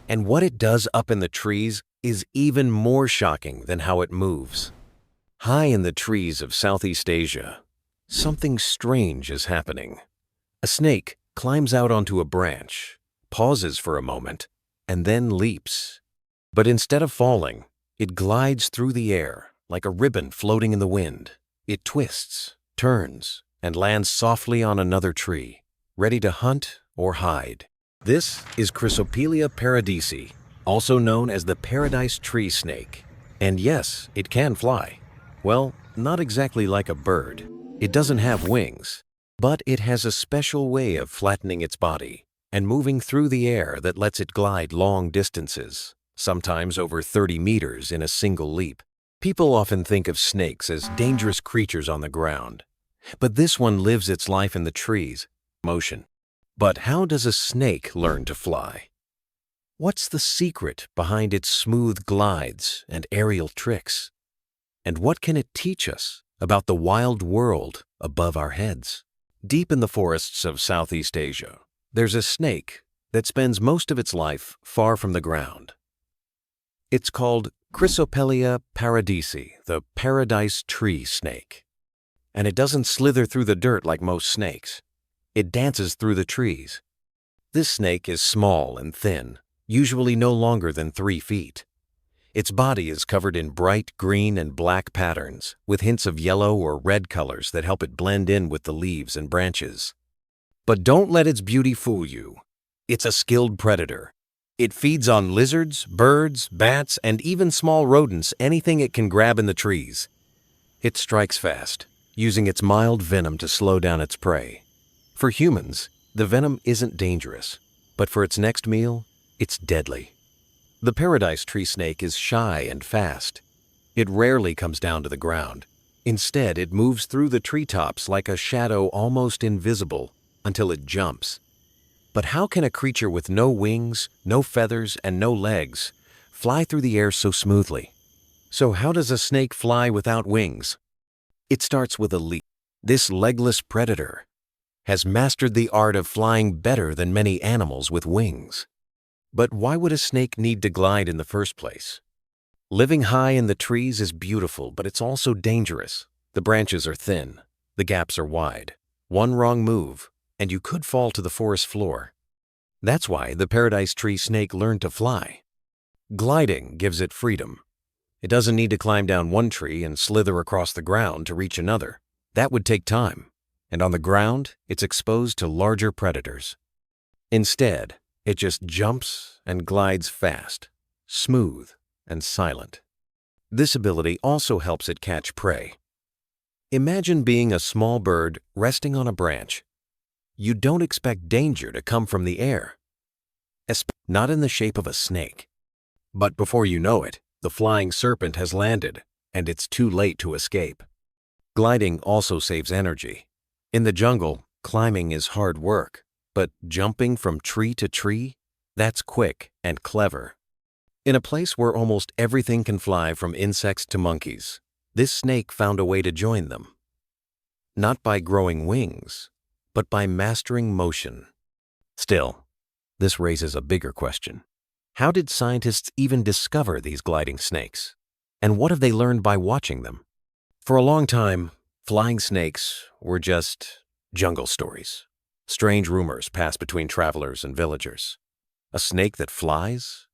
And what it does up in the trees is even more shocking than how it moves. High in the trees of Southeast Asia, something strange is happening. A snake climbs out onto a branch, pauses for a moment, and then leaps. But instead of falling, it glides through the air like a ribbon floating in the wind. It twists, turns, and lands softly on another tree, ready to hunt or hide. This is Chrysopelea paradisi, also known as the paradise tree snake. And yes, it can fly. Well, not exactly like a bird. It doesn't have wings, but it has a special way of flattening its body and moving through the air that lets it glide long distances, sometimes over 30 meters in a single leap. People often think of snakes as dangerous creatures on the ground, but this one lives its life in the trees, motion. But how does a snake learn to fly? What's the secret behind its smooth glides and aerial tricks? And what can it teach us about the wild world above our heads? Deep in the forests of Southeast Asia, there's a snake that spends most of its life far from the ground. It's called Chrysopelea paradisi, the paradise tree snake. And it doesn't slither through the dirt like most snakes. It dances through the trees. This snake is small and thin, usually no longer than 3 feet. Its body is covered in bright green and black patterns, with hints of yellow or red colors that help it blend in with the leaves and branches. But don't let its beauty fool you. It's a skilled predator. It feeds on lizards, birds, bats, and even small rodents, anything it can grab in the trees. It strikes fast, using its mild venom to slow down its prey. For humans, the venom isn't dangerous, but for its next meal, it's deadly. The paradise tree snake is shy and fast. It rarely comes down to the ground. Instead, it moves through the treetops like a shadow almost invisible until it jumps. But how can a creature with no wings, no feathers, and no legs fly through the air so smoothly? So how does a snake fly without wings? It starts with a leap. This legless predator has mastered the art of flying better than many animals with wings. But why would a snake need to glide in the first place? Living high in the trees is beautiful, but it's also dangerous. The branches are thin, the gaps are wide. One wrong move, and you could fall to the forest floor. That's why the paradise tree snake learned to fly. Gliding gives it freedom. It doesn't need to climb down one tree and slither across the ground to reach another. That would take time, and on the ground, it's exposed to larger predators. Instead, it just jumps and glides fast, smooth, and silent. This ability also helps it catch prey. Imagine being a small bird resting on a branch. You don't expect danger to come from the air, not in the shape of a snake. But before you know it, the flying serpent has landed, and it's too late to escape. Gliding also saves energy. In the jungle, climbing is hard work. But jumping from tree to tree, that's quick and clever. In a place where almost everything can fly from insects to monkeys, this snake found a way to join them. Not by growing wings, but by mastering motion. Still, this raises a bigger question. How did scientists even discover these gliding snakes? And what have they learned by watching them? For a long time, flying snakes were just jungle stories. Strange rumors passed between travelers and villagers. A snake that flies?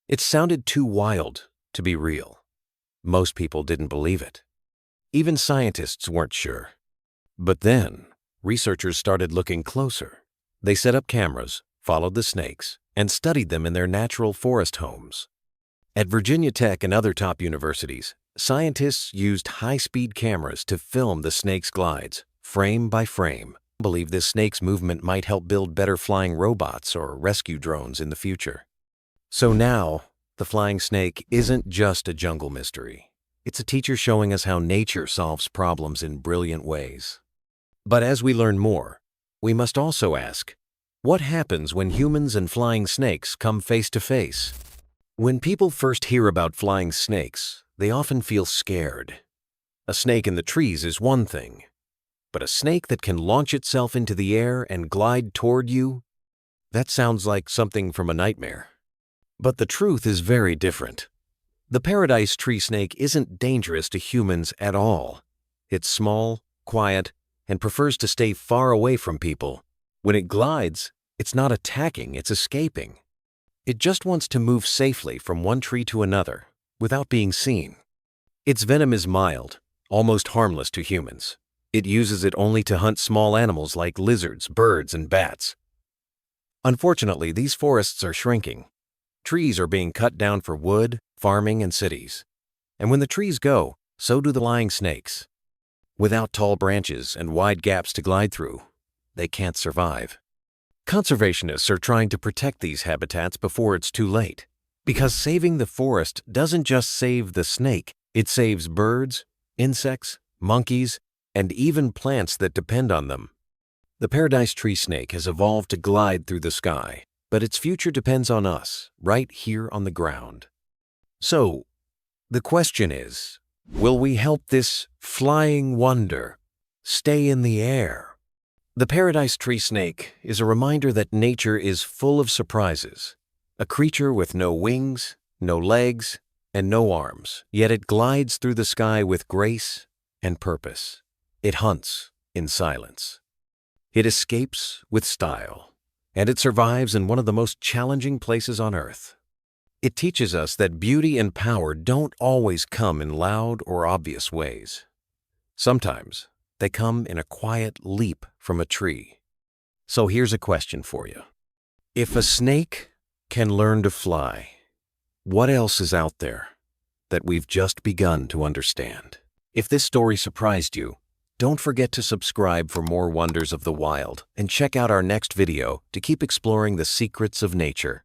It sounded too wild to be real. Most people didn't believe it. Even scientists weren't sure. But then, researchers started looking closer. They set up cameras, followed the snakes, and studied them in their natural forest homes. At Virginia Tech and other top universities, scientists used high-speed cameras to film the snake's glides, frame by frame. Believe this snake's movement might help build better flying robots or rescue drones in the future. So now, the flying snake isn't just a jungle mystery. It's a teacher showing us how nature solves problems in brilliant ways. But as we learn more, we must also ask, what happens when humans and flying snakes come face to face? When people first hear about flying snakes, they often feel scared. A snake in the trees is one thing. But a snake that can launch itself into the air and glide toward you? That sounds like something from a nightmare. But the truth is very different. The paradise tree snake isn't dangerous to humans at all. It's small, quiet, and prefers to stay far away from people. When it glides, it's not attacking, it's escaping. It just wants to move safely from one tree to another, without being seen. Its venom is mild, almost harmless to humans. It uses it only to hunt small animals like lizards, birds, and bats. Unfortunately, these forests are shrinking. Trees are being cut down for wood, farming, and cities. And when the trees go, so do the lying snakes. Without tall branches and wide gaps to glide through, they can't survive. Conservationists are trying to protect these habitats before it's too late. Because saving the forest doesn't just save the snake, it saves birds, insects, monkeys, and even plants that depend on them. The paradise tree snake has evolved to glide through the sky, but its future depends on us, right here on the ground. So, the question is, will we help this flying wonder stay in the air? The paradise tree snake is a reminder that nature is full of surprises. A creature with no wings, no legs, and no arms, yet it glides through the sky with grace and purpose. It hunts in silence. It escapes with style, and it survives in one of the most challenging places on Earth. It teaches us that beauty and power don't always come in loud or obvious ways. Sometimes they come in a quiet leap from a tree. So here's a question for you. If a snake can learn to fly, what else is out there that we've just begun to understand? If this story surprised you, don't forget to subscribe for more wonders of the wild and check out our next video to keep exploring the secrets of nature.